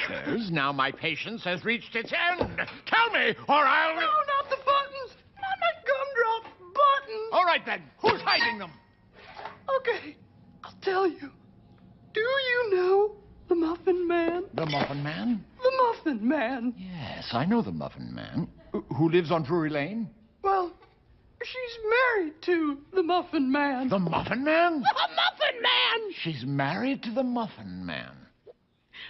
dishes. Now my patience has reached its end. Tell me, or I'll... No, not the buttons. Not my gumdrop buttons. All right, then. Who's hiding them? Okay, I'll tell you. Do you know the Muffin Man? The Muffin Man? The Muffin Man. Yes, I know the Muffin Man. Who lives on Drury Lane? Well, she's married to the Muffin Man. The Muffin Man? The Muffin Man! She's married to the Muffin Man.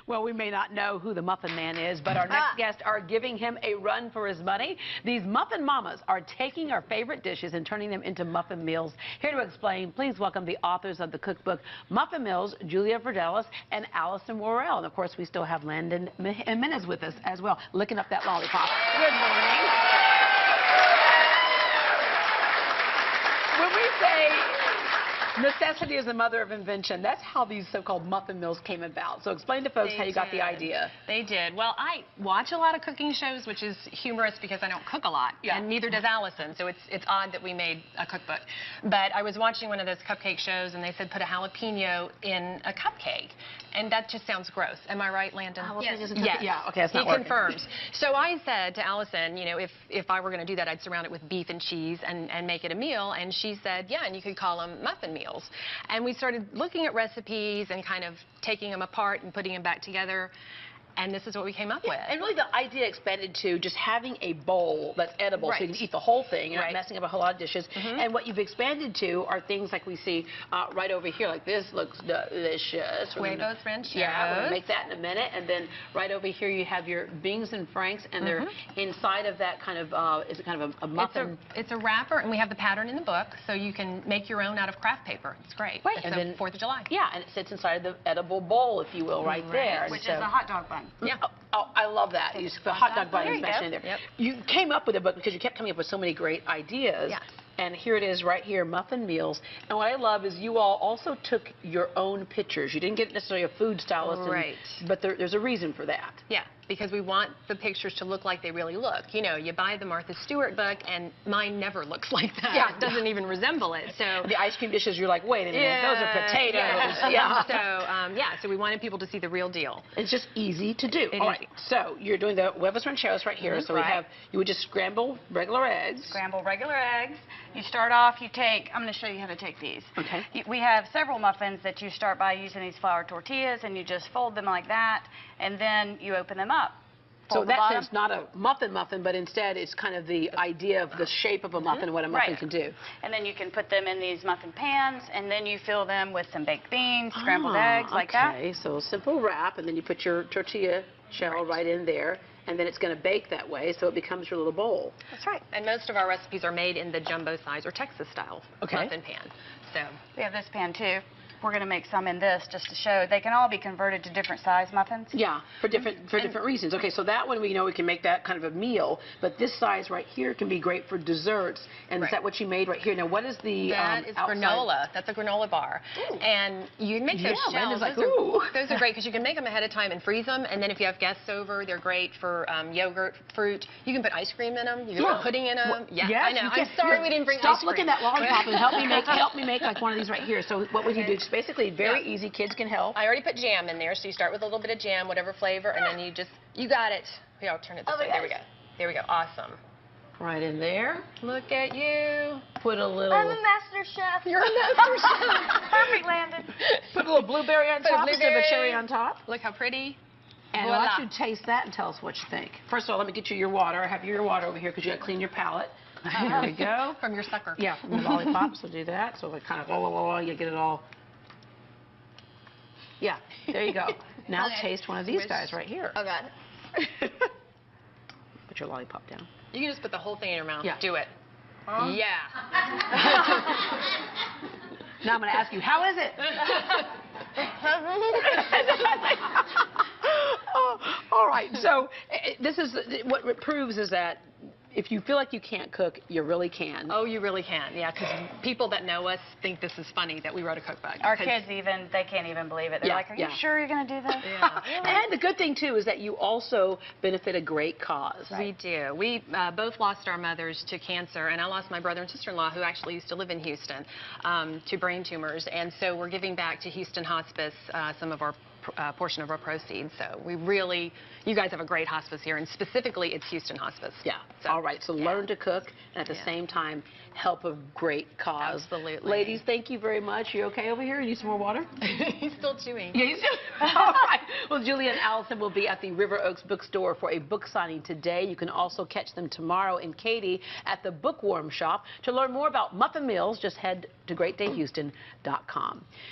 Well, we may not know who the Muffin Man is, but our next guests are giving him a run for his money. These Muffin Mamas are taking our favorite dishes and turning them into muffin meals. Here to explain, please welcome the authors of the cookbook, Muffin Meals, Julia Verdelis and Allison Worrell. And, of course, we still have Landon Jimenez with us as well, licking up that lollipop. Good morning. When we say necessity is the mother of invention, that's how these so-called muffin meals came about. So explain to folks how you got the idea. They did. Well, I watch a lot of cooking shows, which is humorous because I don't cook a lot, and neither does Allison. So it's odd that we made a cookbook. But I was watching one of those cupcake shows, and they said put a jalapeno in a cupcake, and that just sounds gross. Am I right, Landon? Yes. Yeah. Okay, that's not working. He confirms. So I said to Allison, you know, if I were going to do that, I'd surround it with beef and cheese and make it a meal. And she said, yeah, and you could call them muffin meals. And we started looking at recipes and kind of taking them apart and putting them back together. And this is what we came up with. And really the idea expanded to just having a bowl that's edible so you can eat the whole thing. You're not messing up a whole lot of dishes. And what you've expanded to are things like we see right over here. Like this looks delicious. Huevos rancheros. Yeah, we're going to make that in a minute. And then right over here you have your beans and franks. And they're inside of that kind of, is it kind of a muffin? It's a wrapper. And we have the pattern in the book. So you can make your own out of craft paper. It's great. Right. It's And then 4th of July. Yeah, and it sits inside the edible bowl, if you will, right there. Which is a hot dog bun. Yeah. Oh, I love that. You just put hot dog buns smashed in there. Yep. You came up with a book because you kept coming up with so many great ideas. Yes. And here it is right here, Muffin Meals. And what I love is you all also took your own pictures. You didn't get necessarily a food stylist. Right. But there's a reason for that. Yeah, because we want the pictures to look like they really look. You know, you buy the Martha Stewart book, and mine never looks like that. Yeah. It doesn't even resemble it. So the ice cream dishes, you're like, wait a minute, those are potatoes. Yeah. So we wanted people to see the real deal. It's just easy to do. All right. So you're doing the huevos rancheros right here. So we have, you would just scramble regular eggs. Scramble regular eggs. You start off, you take, I'm going to show you how to take these. Okay. We have several muffins that you start by using these flour tortillas, and you just fold them like that, and then you open them up. So that's not a muffin, but instead it's kind of the idea of the shape of a muffin, what a muffin can do. And then you can put them in these muffin pans, and then you fill them with some baked beans, scrambled eggs, like that. Okay, so simple wrap, and then you put your tortilla shell right in there, and then it's going to bake that way, so it becomes your little bowl. That's right. And most of our recipes are made in the jumbo size or Texas style muffin pan. So we have this pan too. We're going to make some in this just to show they can all be converted to different size muffins. Yeah, for different reasons. Okay, so that one we know we can make that kind of a meal, but this size right here can be great for desserts. And is that what you made right here? Now, what is the that is granola. That's a granola bar. Ooh. And you make those shells. Like, those are great because you can make them ahead of time and freeze them. And then if you have guests over, they're great for yogurt, fruit. You can put ice cream in them. You can put pudding in them. Yes, I know. I'm sorry we didn't bring ice cream. Stop looking at that lollipop and help me make like one of these right here. So what would you do? Just basically very easy. Kids can help. I already put jam in there, so you start with a little bit of jam, whatever flavor, and then you got it. Here, I'll turn it this way. There we go. There we go. Awesome. Right in there. Look at you. Put a little. I'm a master chef. You're a master chef. Perfect, Landon. Put a little blueberry on top instead of a cherry on top. Look how pretty. And I want you to taste that and tell us what you think. First of all, let me get you your water. I have your water over here because you got to clean your palate. Here we go. From your sucker. Yeah, from the lollipop. So do that. So like kind of you get it all. Yeah, there you go. Now taste one of these guys right here. Oh, God. Put your lollipop down. You can just put the whole thing in your mouth. Yeah. Do it. Yeah. Now I'm going to ask you, how is it? All right. So this is what it proves is that if you feel like you can't cook, you really can. Oh, you really can, yeah, because people that know us think this is funny that we wrote a cookbook. Our kids they can't even believe it. They're like, are you sure you're going to do that? Yeah. And the good thing, too, is that you also benefit a great cause. We do. We both lost our mothers to cancer, and I lost my brother and sister-in-law, who actually used to live in Houston, to brain tumors. And so we're giving back to Houston Hospice some of our portion of our proceeds. So you guys have a great hospice here, and specifically it's Houston Hospice. Yeah. So, All right. So learn to cook and at the same time help a great cause. Absolutely. Ladies, thank you very much. You okay over here? You need some more water? He's still chewing. Yeah, he's all right. Well, Julia and Allison will be at the River Oaks Bookstore for a book signing today. You can also catch them tomorrow in Katy at the Bookworm Shop. To learn more about muffin meals, just head to greatdayhouston.com.